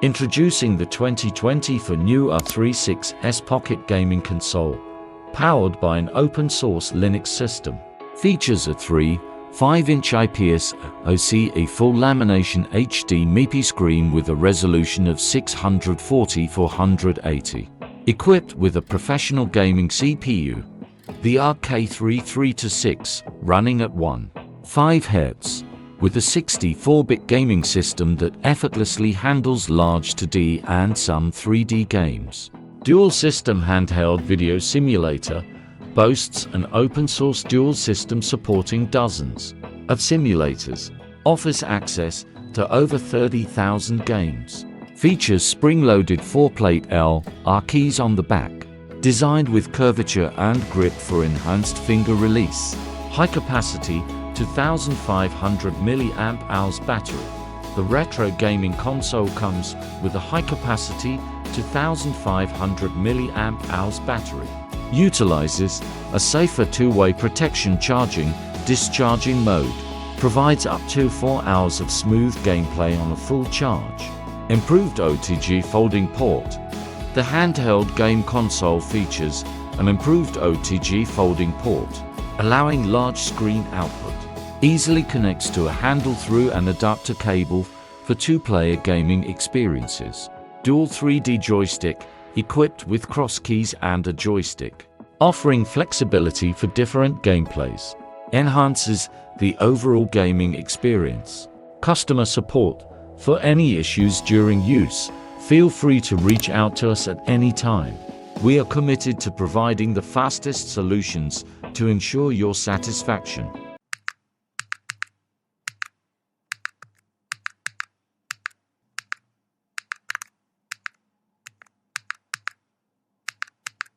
Introducing the 2024 new R36S Pocket Gaming Console, powered by an open-source Linux system. Features a 3.5-inch IPS OCE full lamination HD MIPI screen with a resolution of 640x480. Equipped with a professional gaming CPU, the RK3326 running at 1.5 Hz, with a 64-bit gaming system that effortlessly handles large 2D and some 3D games. Dual System Handheld Video Simulator boasts an open-source dual system supporting dozens of simulators, offers access to over 30,000 games, features spring-loaded 4-plate LR keys on the back, designed with curvature and grip for enhanced finger release, high-capacity 2,500 mAh battery. The retro gaming console comes with a high-capacity 2,500 mAh battery. Utilizes a safer two-way protection charging-discharging mode. Provides up to 4 hours of smooth gameplay on a full charge. Improved OTG folding port. The handheld game console features an improved OTG folding port, allowing large screen output. Easily connects to a handle-through and adapter cable for two-player gaming experiences. Dual 3D joystick, equipped with cross keys and a joystick, offering flexibility for different gameplays. Enhances the overall gaming experience. Customer support. For any issues during use, feel free to reach out to us at any time. We are committed to providing the fastest solutions to ensure your satisfaction.